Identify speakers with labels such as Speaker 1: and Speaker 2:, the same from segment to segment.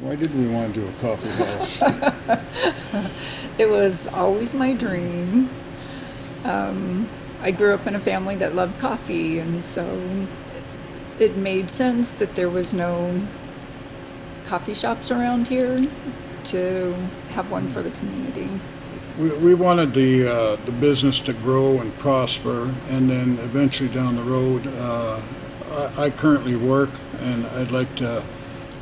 Speaker 1: Why did we want to do a coffee house?
Speaker 2: It was always my dream. I grew up in a family that loved coffee, and so it made sense that there was no coffee shops around here to have one for the community.
Speaker 1: We wanted the business to grow and prosper, and then eventually down the road, I currently work, and I'd like to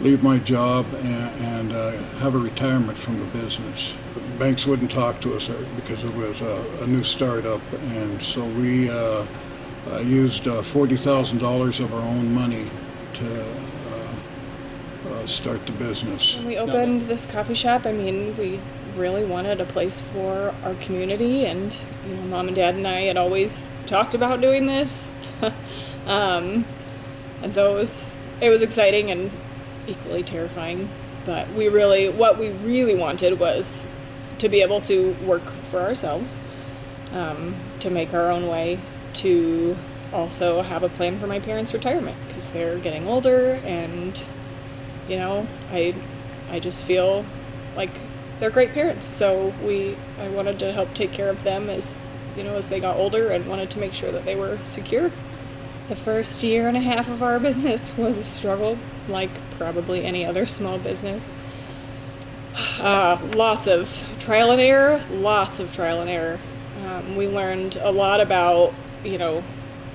Speaker 1: leave my job and have a retirement from the business. Banks wouldn't talk to us because it was a new startup, and so we used $40,000 of our own money to start the business.
Speaker 3: When we opened this coffee shop, I mean, we really wanted a place for our community, and Mom and Dad and I had always talked about doing this, and so it was exciting and equally terrifying. But what we really wanted was to be able to work for ourselves, to make our own way, to also have a plan for my parents' retirement, because they're getting older, and I just feel like they're great parents. So I wanted to help take care of them as they got older, and wanted to make sure that they were secure. The first year and a half of our business was a struggle, like probably any other small business. Lots of trial and error. We learned a lot about,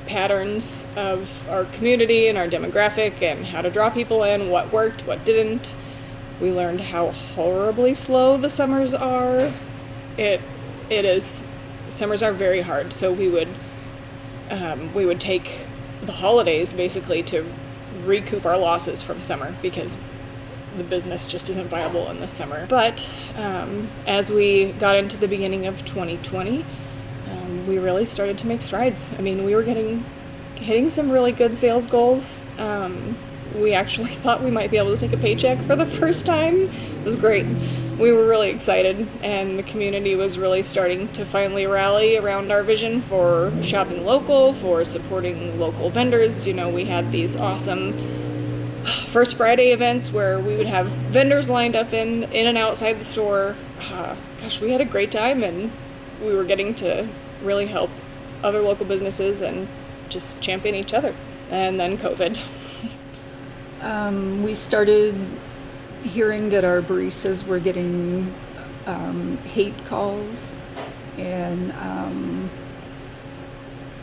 Speaker 3: patterns of our community and our demographic, and how to draw people in, what worked, what didn't. We learned how horribly slow the summers are. Summers are very hard, so we would take the holidays basically to recoup our losses from summer, because the business just isn't viable in the summer. But as we got into the beginning of 2020, we really started to make strides. I mean, we were hitting some really good sales goals. We actually thought we might be able to take a paycheck for the first time. It was great. We were really excited, and the community was really starting to finally rally around our vision for shopping local, for supporting local vendors. We had these awesome First Friday events where we would have vendors lined up in and outside the store. We had a great time, and we were getting to really help other local businesses and just champion each other. And then COVID.
Speaker 2: We started hearing that our baristas were getting hate calls and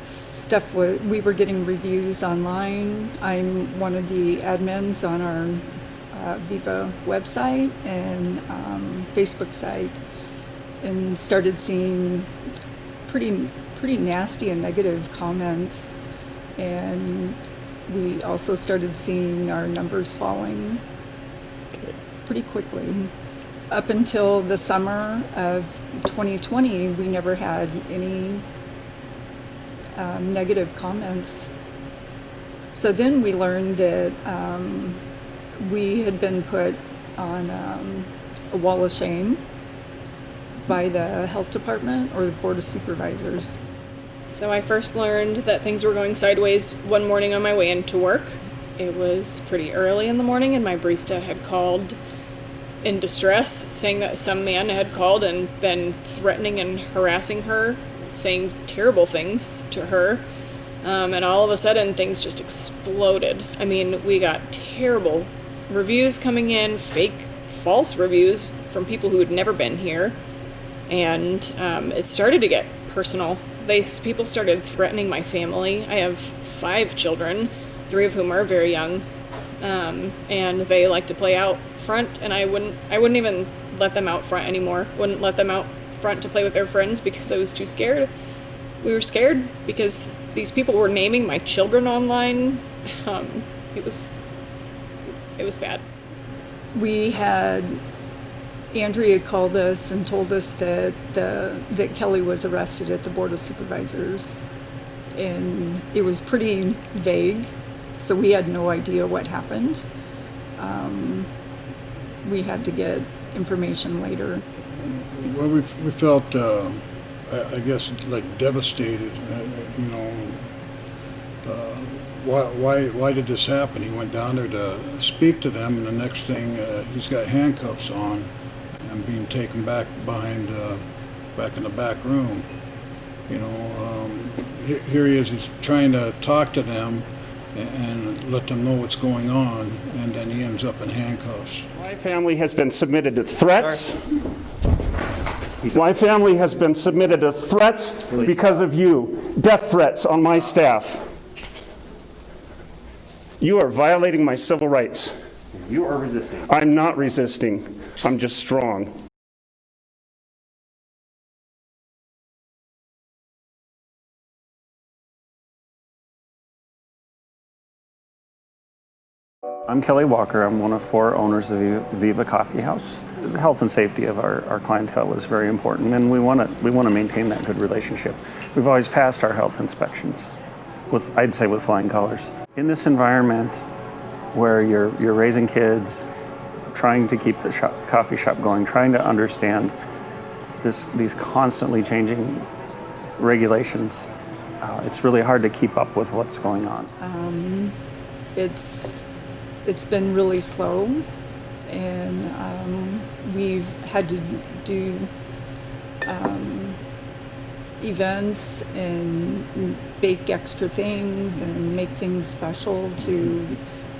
Speaker 2: stuff. We were getting reviews online. I'm one of the admins on our Viva website and Facebook site, and started seeing pretty nasty and negative comments, and we also started seeing our numbers falling pretty quickly. Up until the summer of 2020, we never had any negative comments. So then we learned that we had been put on a wall of shame by the health department or the board of supervisors.
Speaker 3: So I first learned that things were going sideways one morning on my way into work. It was pretty early in the morning, and my barista had called in distress, saying that some man had called and been threatening and harassing her, saying terrible things to her. And all of a sudden, things just exploded. I mean, we got terrible reviews coming in, fake, false reviews from people who had never been here. And it started to get personal. People started threatening my family. I have 5 children, 3 of whom are very young, and they like to play out front. And I wouldn't even let them out front anymore. Wouldn't let them out front to play with their friends because I was too scared. We were scared because these people were naming my children online. It was bad.
Speaker 2: We had Andrea called us and told us that Kelly was arrested at the Board of Supervisors, and it was pretty vague, so we had no idea what happened. We had to get information later.
Speaker 1: Well, we felt, I guess, like devastated. why did this happen? He went down there to speak to them, and the next thing, he's got handcuffs on and being taken back behind, back in the back room. You know, here he is, he's trying to talk to them and let them know what's going on, and then he ends up in handcuffs.
Speaker 4: My family has been submitted to threats. My family has been submitted to threats because of you. Death threats on my staff. You are violating my civil rights.
Speaker 5: You are resisting.
Speaker 4: I'm not resisting. I'm just strong.
Speaker 5: I'm Kelly Walker. I'm one of 4 owners of Viva Coffee House. The health and safety of our clientele is very important, and we want to maintain that good relationship. We've always passed our health inspections with, I'd say, with flying colors. In this environment where you're raising kids, trying to keep the coffee shop going, trying to understand these constantly changing regulations, it's really hard to keep up with what's going on.
Speaker 2: It's been really slow, and we've had to do events and bake extra things and make things special to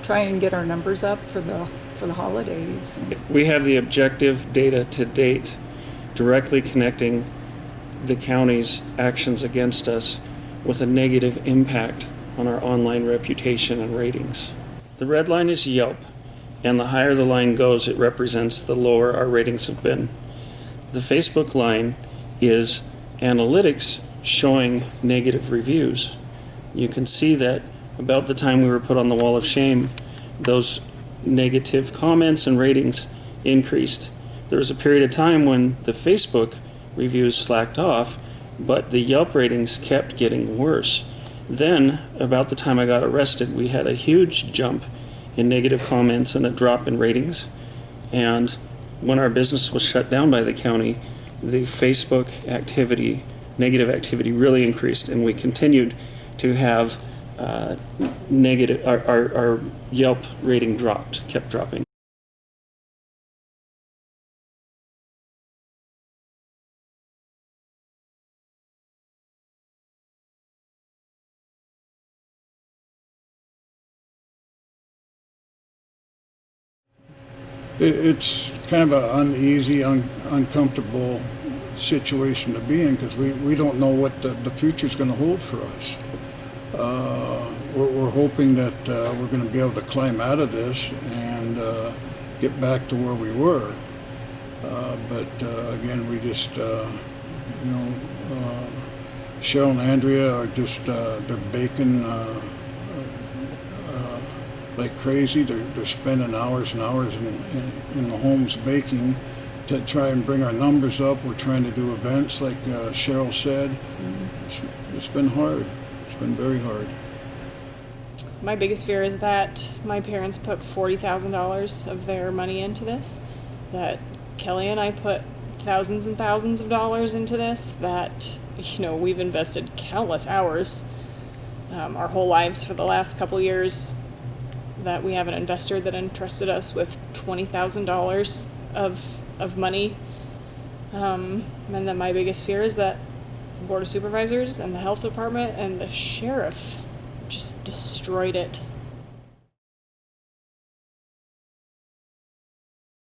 Speaker 2: try and get our numbers up for the holidays.
Speaker 4: We have the objective data to date directly connecting the county's actions against us with a negative impact on our online reputation and ratings. The red line is Yelp, and the higher the line goes, it represents the lower our ratings have been. The Facebook line is analytics showing negative reviews. You can see that about the time we were put on the wall of shame, those negative comments and ratings increased. There was a period of time when the Facebook reviews slacked off, but the Yelp ratings kept getting worse. Then, about the time I got arrested, we had a huge jump in negative comments and a drop in ratings. And when our business was shut down by the county, the Facebook activity, negative activity, really increased, and we continued to have negative. Our Yelp rating kept dropping.
Speaker 1: It's kind of an uneasy, uncomfortable situation to be in, because we don't know what the future's going to hold for us. We're hoping that we're going to be able to climb out of this and get back to where we were. But again, we just, Cheryl and Andrea are just, they're baking like crazy. They're spending hours and hours in the homes baking to try and bring our numbers up. We're trying to do events like Cheryl said. It's been hard. It's been very hard.
Speaker 3: My biggest fear is that my parents put $40,000 of their money into this, that Kelly and I put thousands and thousands of dollars into this, that, we've invested countless hours, our whole lives for the last couple years, that we have an investor that entrusted us with $20,000 of money. And then my biggest fear is that Board of Supervisors and the health department and the sheriff just destroyed it.